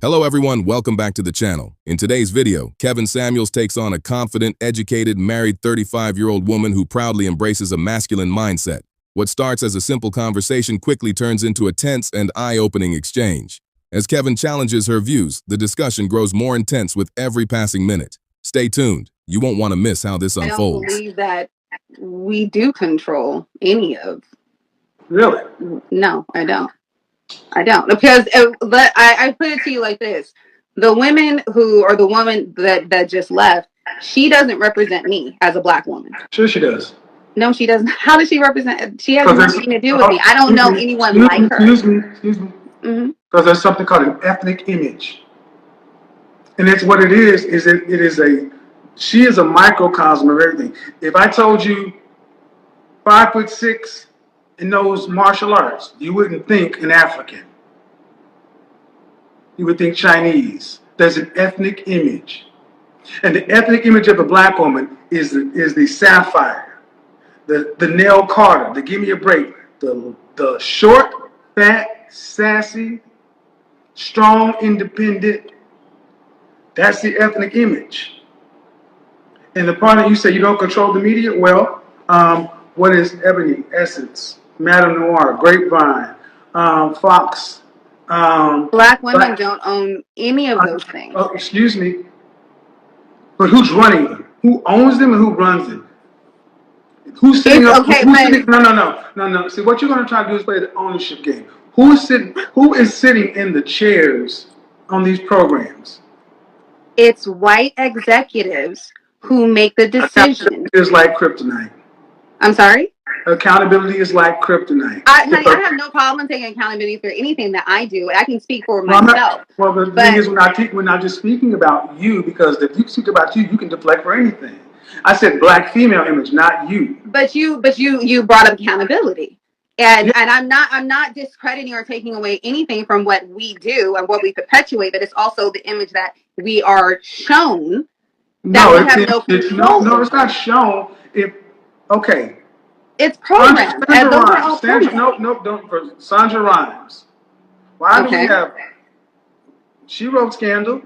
Hello everyone, welcome back to the channel. In today's video, Kevin Samuels takes on a confident, educated, married 35-year-old woman who proudly embraces a masculine mindset. What starts as a simple conversation quickly turns into a tense and eye-opening exchange. As Kevin challenges her views, the discussion grows more intense with every passing minute. Stay tuned. You won't want to miss how this I don't unfolds. believe that we do control any of. Really? No, I don't. I don't, because I put it to you like this: the women who, or the woman that just left, she doesn't represent me as a black woman. Sure she does. No, she doesn't. How does she represent? She has Because there's nothing to do with me. I don't know anyone like her. excuse me. hmm Because there's something called an ethnic image, and it's what it is. She is a microcosm of everything. If I told you 5'6" and knows martial arts, you wouldn't think an African. You would think Chinese. There's an ethnic image, and the ethnic image of a black woman is the sapphire, the Nell Carter, the give me a break, the short, fat, sassy, strong, independent. That's the ethnic image. And the part that you say you don't control the media, well, what is Ebony, Essence, Madame Noir, Grapevine, Fox? Black women don't own any of those things. Oh, excuse me. But who's running them? Who owns them and who runs them? Who's sitting up? Okay, No. See, what you're going to try to do is play the ownership game. Who is sitting in the chairs on these programs? It's white executives who make the decision. Accountability is like kryptonite. I'm sorry? Accountability is like kryptonite. Honey, I have no problem taking accountability for anything that I do. I can speak for myself. The thing is, we're not just speaking about you, because if you speak about you, you can deflect for anything. I said black female image, not you. But you brought up accountability. And I'm not discrediting or taking away anything from what we do and what we perpetuate, but it's also the image that we are shown that we have no control. No, it's not shown. Okay. It's programmed. Sandra Rhimes. Why do we have? She wrote Scandal.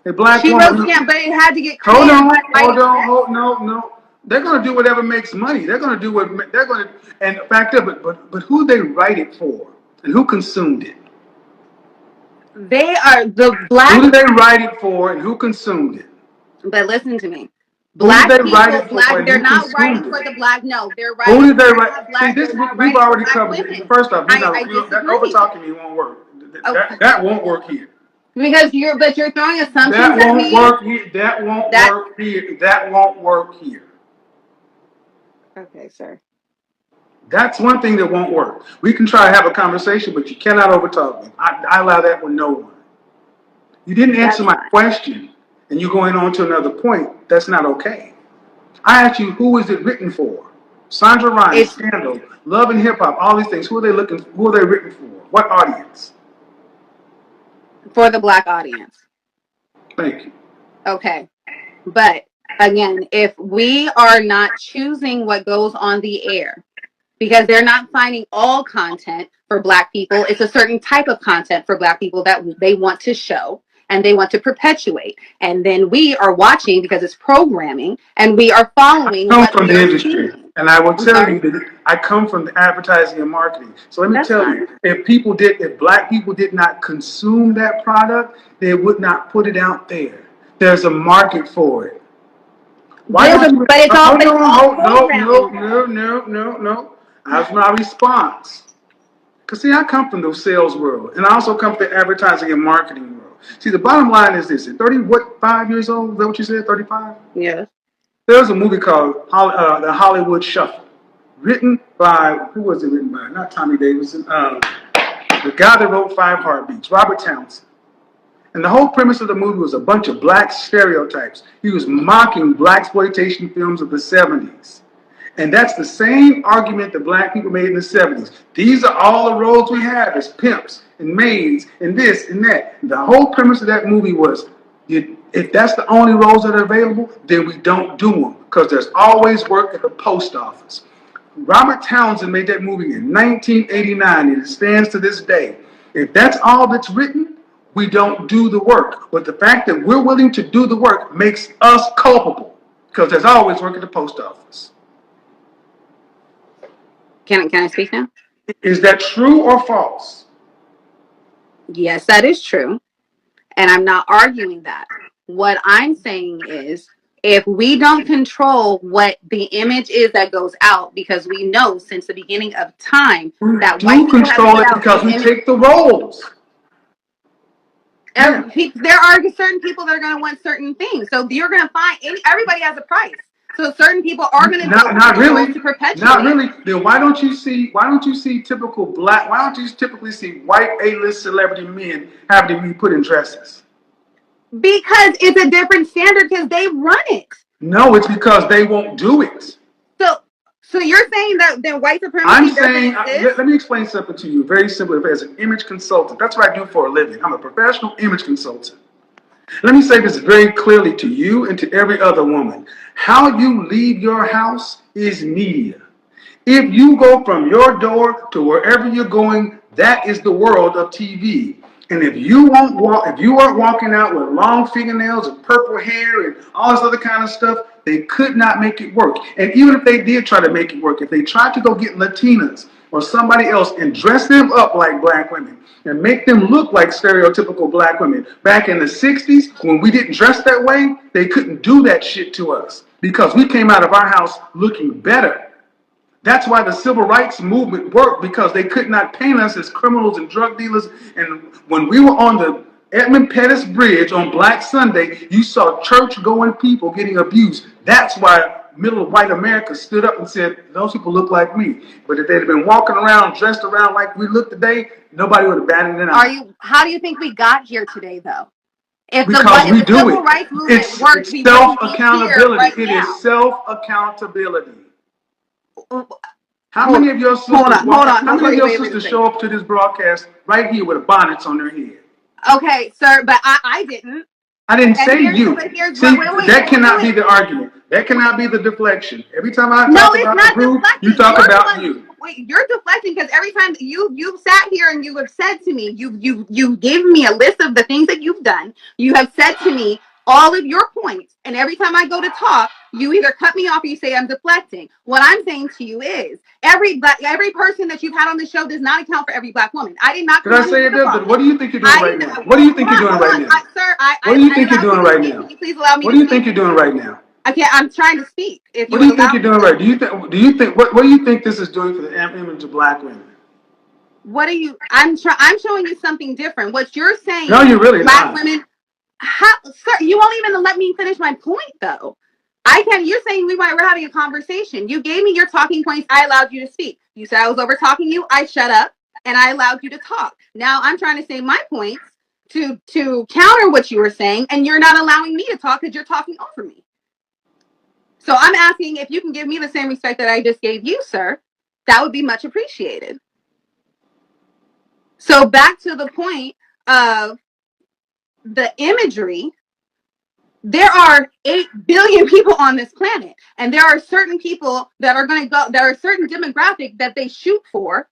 A black woman. She wrote Scandal, but it had to get created. Hold on. No. They're going to do whatever makes money. They're going to do what they're going to. And back up, but who they write it for and who consumed it? They are the black. Who did they write it for and who consumed it? But listen to me. Black people, they're not writing for the black. No, they're writing. Who did they write? See, this we've already covered. First off, that over talking me won't work. That won't work here. Because you're throwing assumptions at me. That won't work here. Okay, sir. That's one thing that won't work. We can try to have a conversation, but you cannot overtalk me. I allow that with no one. You didn't answer my question, and you're going on to another point. That's not okay. I asked you, who is it written for? Sandra Rhimes, Scandal, Love and Hip Hop, all these things. Who are they written for? What audience? For the black audience. Thank you. Okay. But again, if we are not choosing what goes on the air, because they're not finding all content for black people, it's a certain type of content for black people that they want to show and they want to perpetuate. And then we are watching because it's programming, and we are following. I come from the industry, and I will tell you that I come from the advertising and marketing. So let me tell you, if black people did not consume that product, they would not put it out there. There's a market for it. No. That's my response. Because see, I come from the sales world, and I also come from the advertising and marketing world. See, the bottom line is this: at 5 years old? Is that what you said? 35? Yeah. There was a movie called The Hollywood Shuffle, written by, who was it written by? Not Tommy Davidson. The guy that wrote Five Heartbeats, Robert Townsend. And the whole premise of the movie was a bunch of black stereotypes. He was mocking blaxploitation films of the 70s. And that's the same argument that black people made in the 70s. These are all the roles we have as pimps and maids and this and that. The whole premise of that movie was, if that's the only roles that are available, then we don't do them, because there's always work at the post office. Robert Townsend made that movie in 1989, and it stands to this day. If that's all that's written, we don't do the work. But the fact that we're willing to do the work makes us culpable, because there's always work at the post office. Can I speak now? Is that true or false? Yes, that is true. And I'm not arguing that. What I'm saying is, if we don't control what the image is that goes out, because we know since the beginning of time that white We people control have it because we take the roles. There are certain people that are going to want certain things. So you're going to find everybody has a price. So certain people are going to not really to perpetuate. Not really. Then why don't you see typical black? Why don't you typically see white A-list celebrity men having to be put in dresses? Because it's a different standard, because they run it. No, it's because they won't do it. So you're saying that white supremacy I'm doesn't saying, exist? let me explain something to you very simply. As an image consultant, that's what I do for a living. I'm a professional image consultant. Let me say this very clearly to you and to every other woman. How you leave your house is media. If you go from your door to wherever you're going, that is the world of TV. And if you aren't walking out with long fingernails and purple hair and all this other kind of stuff, they could not make it work. And even if they did try to make it work, if they tried to go get Latinas or somebody else and dress them up like black women and make them look like stereotypical black women, back in the 60s, when we didn't dress that way, they couldn't do that shit to us because we came out of our house looking better. That's why the civil rights movement worked, because they could not paint us as criminals and drug dealers. And when we were on the Edmund Pettus Bridge on Black Sunday, you saw church-going people getting abused. That's why middle white America stood up and said, those people look like me. But if they'd have been walking around, dressed around like we look today, nobody would have batted an eye. How do you think we got here today, though? Because we do it. It's self-accountability. It is self-accountability. How many of your sisters show up to this broadcast right here with bonnets on their head? Okay, sir, but I didn't. I didn't say you. That cannot be the argument. That cannot be the deflection. Every time I talk about the group, you talk about you. Wait, you're deflecting, because every time you've sat here and you have said to me, you gave me a list of the things that you've done. You have said to me all of your points, and every time I go to talk, you either cut me off or you say I'm deflecting. What I'm saying to you is every person that you've had on the show does not account for every black woman. I did not. Did I say it does? What do you think you're doing right now? What do you think you're doing right now? Sir, what do you think you're doing right now? Please allow me. What do you think you're doing right now? Okay, I'm trying to speak. What do you think you're doing right? What do you think this is doing for the image of black women? I'm showing you something different. What you're saying? No, you're really black not. Women. Sir, you won't even let me finish my point, though. You're saying we're having a conversation. You gave me your talking points. I allowed you to speak. You said I was over talking you. I shut up and I allowed you to talk. Now I'm trying to say my points to counter what you were saying, and you're not allowing me to talk because you're talking over me. So I'm asking if you can give me the same respect that I just gave you, sir. That would be much appreciated. So back to the point of the imagery. There are 8 billion people on this planet, and there are certain people that are going to go, there are certain demographic that they shoot for,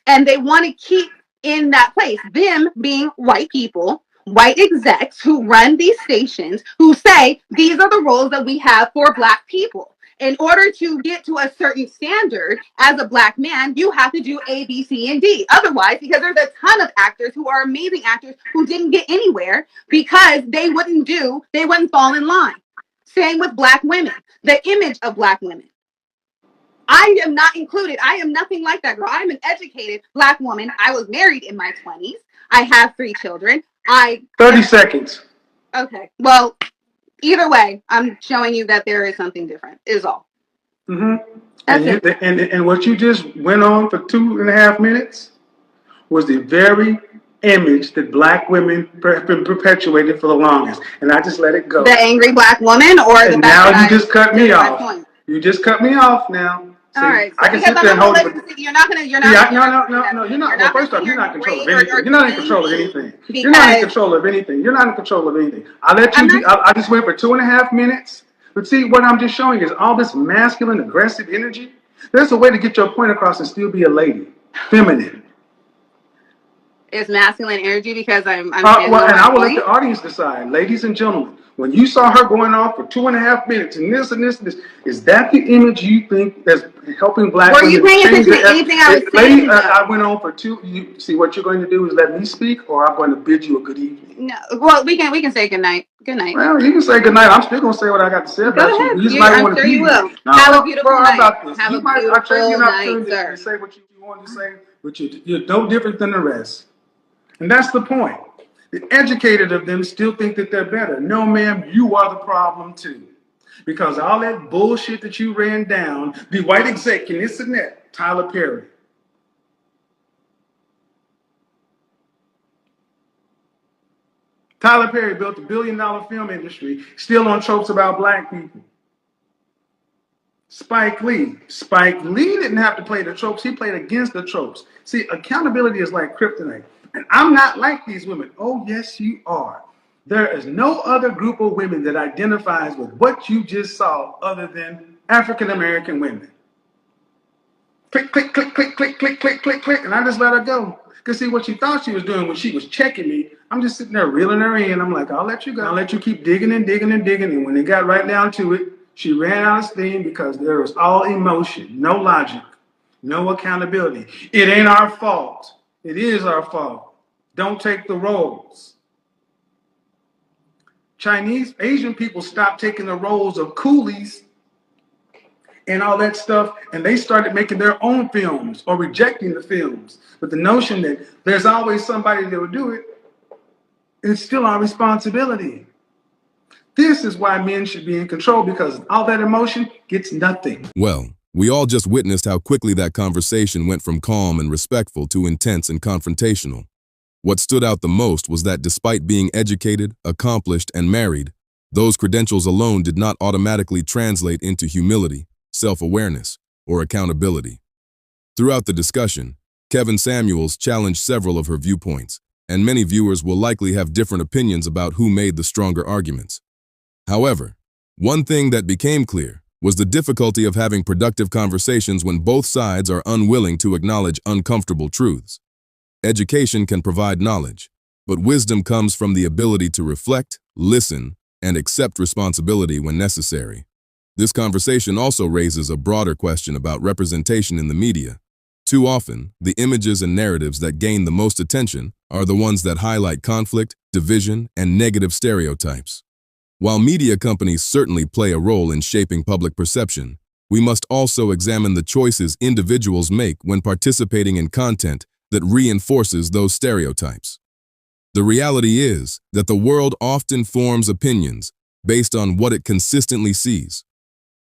and they want to keep in that place. Them being white people, white execs who run these stations, who say these are the roles that we have for black people. In order to get to a certain standard as a black man, you have to do A, B, C, and D. Otherwise, because there's a ton of actors who are amazing actors who didn't get anywhere because they wouldn't fall in line. Same with black women, the image of black women. I am not included. I am nothing like that girl. I am an educated black woman. I was married in my 20s. I have 3 children. 30 seconds. Okay. Well, either way, I'm showing you that there is something different, is all. Mm-hmm. And what you just went on for 2.5 minutes was the very image that black women have been perpetuated for the longest. And I just let it go. The angry black woman, or the now you just cut me off. You just cut me off now. See, all right. So I can sit there and hold it. You're not gonna. No. You're not. Well, first off, you're not in control of anything. You're not in control of anything. You're not in control of anything. You're not in control of anything. I let you. I just went for 2.5 minutes. But see, what I'm just showing is all this masculine, aggressive energy. There's a way to get your point across and still be a lady, feminine. It's masculine energy because I'm Well, standing on and my I will let point. the audience decide, ladies and gentlemen. When you saw her going off for 2.5 minutes and this and this and this, is that the image you think that's helping black Were women you paying change attention to anything I was lady, saying, though? I went on for two. You see, what you're going to do is let me speak, or I'm going to bid you a good evening. No, well, we can say good night. Good night. Well, you can say good night. I'm still going to say what I got to say about Go you. ahead. You just You, might I'm want to sure be you here. will. No, Have a beautiful bro, night. how about this? Have You a might. I trade you beautiful an opportunity night, to sir. say what you want to say, but you're no different than the rest. And that's the point. The educated of them still think that they're better. No, ma'am, you are the problem too. Because all that bullshit that you ran down, the white exec and this and that, Tyler Perry. Tyler Perry built a $1 billion film industry, still on tropes about black people. Spike Lee. Spike Lee didn't have to play the tropes, he played against the tropes. See, accountability is like kryptonite. And I'm not like these women. Oh, yes, you are. There is no other group of women that identifies with what you just saw other than African American women. Click, click, click, click, click, click, click, click, click, and I just let her go. Because see, what she thought she was doing when she was checking me, I'm just sitting there reeling her in. I'm like, I'll let you go. I'll let you keep digging and digging and digging. And when it got right down to it, she ran out of steam because there was all emotion, no logic, no accountability. It ain't our fault. It is our fault. Don't take the roles. Chinese, Asian people stopped taking the roles of coolies and all that stuff, and they started making their own films or rejecting the films. But the notion that there's always somebody that will do it, it's still our responsibility. This is why men should be in control, because all that emotion gets nothing. Well, we all just witnessed how quickly that conversation went from calm and respectful to intense and confrontational. What stood out the most was that despite being educated, accomplished, and married, those credentials alone did not automatically translate into humility, self-awareness, or accountability. Throughout the discussion, Kevin Samuels challenged several of her viewpoints, and many viewers will likely have different opinions about who made the stronger arguments. However, one thing that became clear was the difficulty of having productive conversations when both sides are unwilling to acknowledge uncomfortable truths. Education can provide knowledge, but wisdom comes from the ability to reflect, listen, and accept responsibility when necessary. This conversation also raises a broader question about representation in the media. Too often, the images and narratives that gain the most attention are the ones that highlight conflict, division, and negative stereotypes. While media companies certainly play a role in shaping public perception, we must also examine the choices individuals make when participating in content that reinforces those stereotypes. The reality is that the world often forms opinions based on what it consistently sees.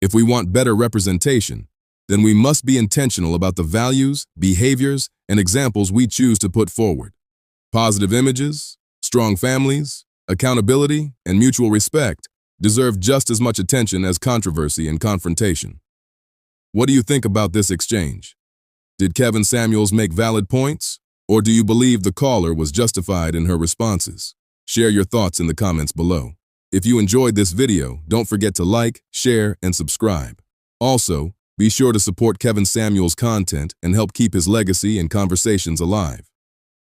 If we want better representation, then we must be intentional about the values, behaviors, and examples we choose to put forward. Positive images, strong families, accountability, and mutual respect deserve just as much attention as controversy and confrontation. What do you think about this exchange? Did Kevin Samuels make valid points, or do you believe the caller was justified in her responses? Share your thoughts in the comments below. If you enjoyed this video, don't forget to like, share, and subscribe. Also, be sure to support Kevin Samuels' content and help keep his legacy and conversations alive.